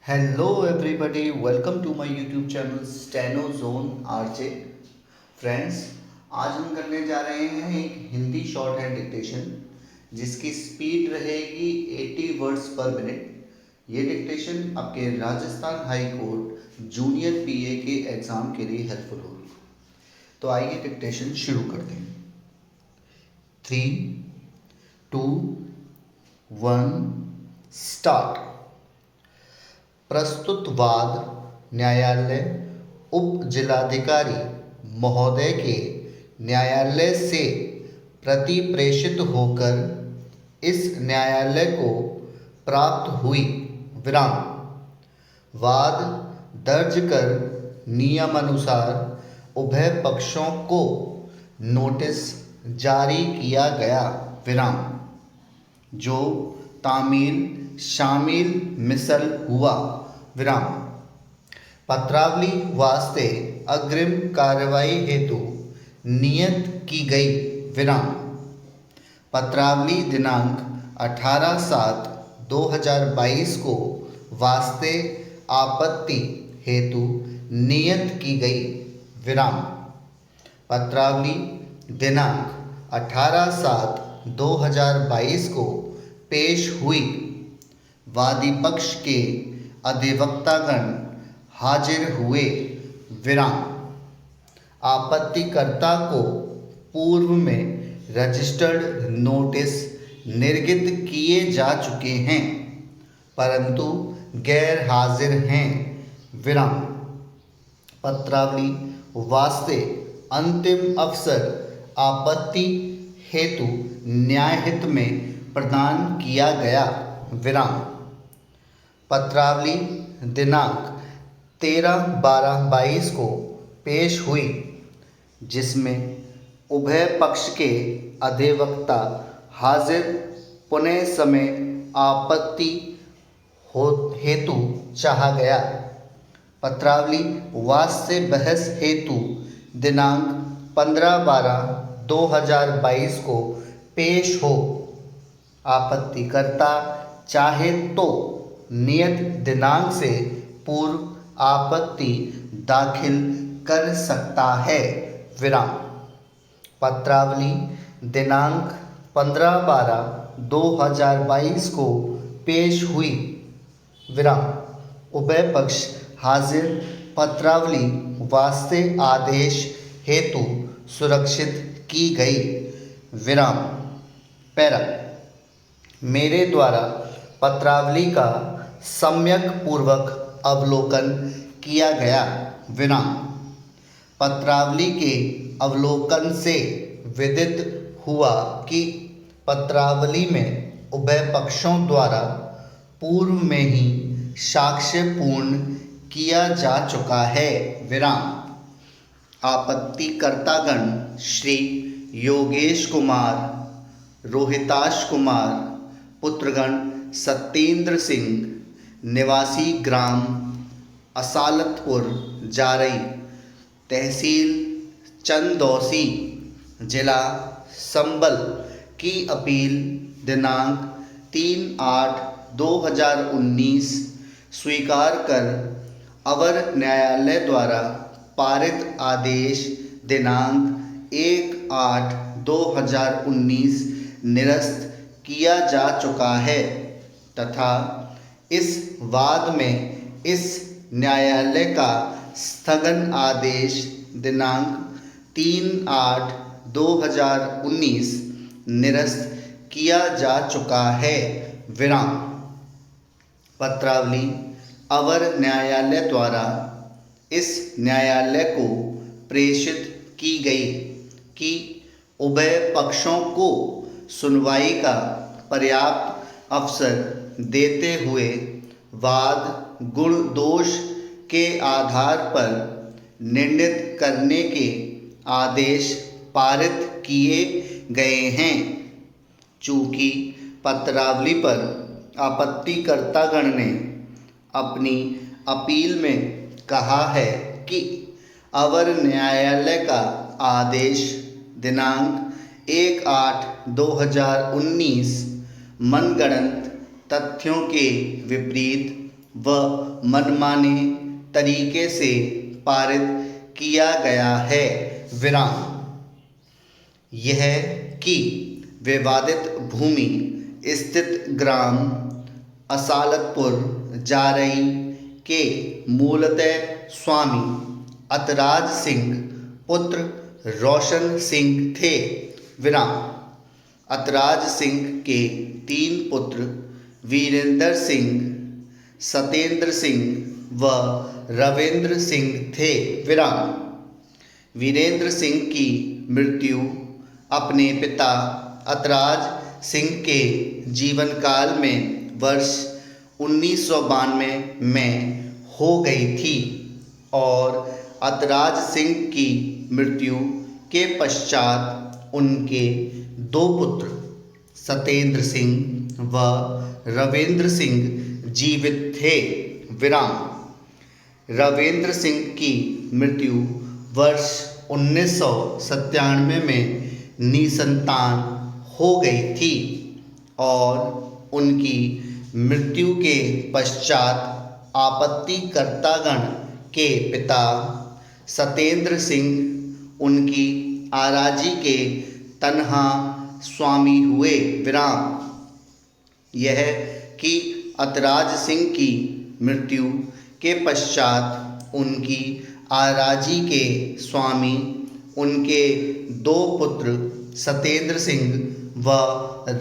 Hello everybody, welcome to my YouTube channel Steno Zone RJ। Friends, आज हम करने जा रहे हैं एक हिंदी शॉर्ट हैंड डिक्टेशन जिसकी स्पीड रहेगी 80 वर्ड्स पर मिनट। ये डिक्टेशन आपके राजस्थान हाई कोर्ट जूनियर पीए के एग्ज़ाम के लिए हेल्पफुल होगी। तो आइए डिक्टेशन शुरू करते हैं। 3, 2, 1 स्टार्ट। प्रस्तुत वाद न्यायालय उप जिलाधिकारी महोदय के न्यायालय से प्रति प्रेषित होकर इस न्यायालय को प्राप्त हुई विराम। वाद दर्ज कर नियमानुसार उभय पक्षों को नोटिस जारी किया गया विराम। जो तामील शामिल मिसल हुआ विराम। पत्रावली वास्ते अग्रिम कार्रवाई हेतु नियत की गई विराम। पत्रावली दिनांक 18/7/2022 को वास्ते आपत्ति हेतु नियत की गई विराम। पत्रावली दिनांक 18/7/2022 को पेश हुई। वादी पक्ष के अधिवक्तागण हाजिर हुए विराम। आपत्तिकर्ता को पूर्व में रजिस्टर्ड नोटिस निर्गत किए जा चुके हैं परंतु गैर हाजिर हैं विराम। पत्रावली वास्ते अंतिम अवसर आपत्ति हेतु न्यायहित में प्रदान किया गया विराम। पत्रावली दिनांक 13/12/22 को पेश हुई जिसमें उभय पक्ष के अधिवक्ता हाजिर पुनः समय आपत्ति हेतु चाहा गया। पत्रावली वास्ते बहस हेतु दिनांक 15/12/2022 को पेश हो। आपत्तिकर्ता चाहे तो नियत दिनांक से पूर्व आपत्ति दाखिल कर सकता है विराम। पत्रावली दिनांक 15/12/2022 को पेश हुई विराम। उभय पक्ष हाजिर पत्रावली वास्ते आदेश हेतु सुरक्षित की गई विराम। पैरा मेरे द्वारा पत्रावली का सम्यक पूर्वक अवलोकन किया गया विराम। पत्रावली के अवलोकन से विदित हुआ कि पत्रावली में उभय पक्षों द्वारा पूर्व में ही साक्ष्य पूर्ण किया जा चुका है विराम। आपत्तिकर्तागण श्री योगेश कुमार, रोहिताश कुमार, पुत्रगण सत्येंद्र सिंह, निवासी ग्राम असालतपुर जारई, तहसील चंदौसी, जिला संबल की अपील दिनांक 3/8/2019 स्वीकार कर अवर न्यायालय द्वारा पारित आदेश दिनांक 1/8/2019 निरस्त किया जा चुका है तथा इस वाद में इस न्यायालय का स्थगन आदेश दिनांक 3/8/2019 निरस्त किया जा चुका है विराम। पत्रावली अवर न्यायालय द्वारा इस न्यायालय को प्रेषित की गई कि उभय पक्षों को सुनवाई का पर्याप्त अवसर देते हुए वाद गुण दोष के आधार पर निर्णीत करने के आदेश पारित किए गए हैं। चूँकि पत्रावली पर आपत्तिकर्तागण ने अपनी अपील में कहा है कि अवर न्यायालय का आदेश दिनांक 1/8/2019 मनगढ़ंत तथ्यों के विपरीत व मनमाने तरीके से पारित किया गया है। विराम। यह कि विवादित भूमि स्थित ग्राम असालतपुर जारई के मूलतः स्वामी अतराज सिंह पुत्र रोशन सिंह थे। विराम। अतराज सिंह के 3 पुत्र वीरेंद्र सिंह, सतेंद्र सिंह व रविंद्र सिंह थे। विराम। वीरेंद्र सिंह की मृत्यु अपने पिता अतराज सिंह के जीवन काल में वर्ष 1992 में हो गई थी और अतराज सिंह की मृत्यु के पश्चात उनके 2 पुत्र सतेंद्र सिंह व रविंद्र सिंह जीवित थे। विराम। रविंद्र सिंह की मृत्यु वर्ष 1997 में निसंतान हो गई थी और उनकी मृत्यु के पश्चात आपत्तिकर्तागण के पिता सतेंद्र सिंह उनकी आराजी के तन्हा स्वामी हुए। विराम। यह कि अतराज सिंह की मृत्यु के पश्चात उनकी आराजी के स्वामी उनके 2 पुत्र सतेंद्र सिंह व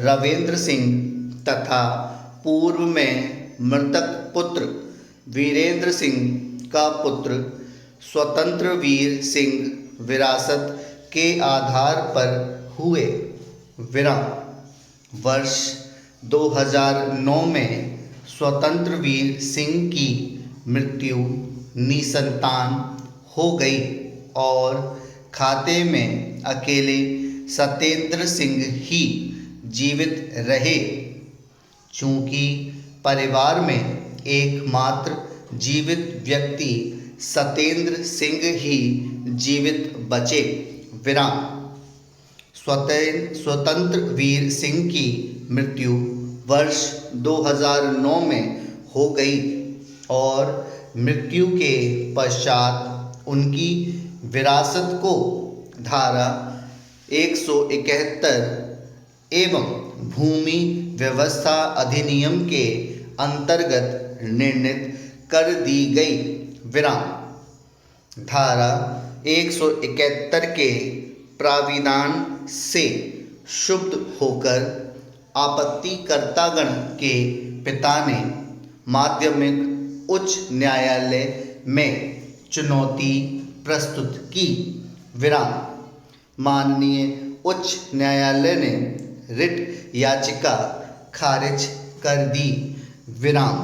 रविंद्र सिंह तथा पूर्व में मृतक पुत्र वीरेंद्र सिंह का पुत्र स्वतंत्रवीर सिंह विरासत के आधार पर हुए। विराम। वर्ष 2009 में स्वतंत्रवीर सिंह की मृत्यु निसंतान हो गई और खाते में अकेले सतेंद्र सिंह ही जीवित रहे। चूँकि परिवार में एकमात्र जीवित व्यक्ति सतेंद्र सिंह ही जीवित बचे। विराम। स्वतंत्रवीर सिंह की मृत्यु वर्ष 2009 में हो गई और मृत्यु के पश्चात उनकी विरासत को धारा 171 एवं भूमि व्यवस्था अधिनियम के अंतर्गत निर्णीत कर दी गई। विराम। धारा 171 के प्राविधान से शुद्ध होकर आपत्तिकर्तागण के पिता ने माध्यमिक उच्च न्यायालय में चुनौती प्रस्तुत की। विराम। माननीय उच्च न्यायालय ने रिट याचिका खारिज कर दी। विराम।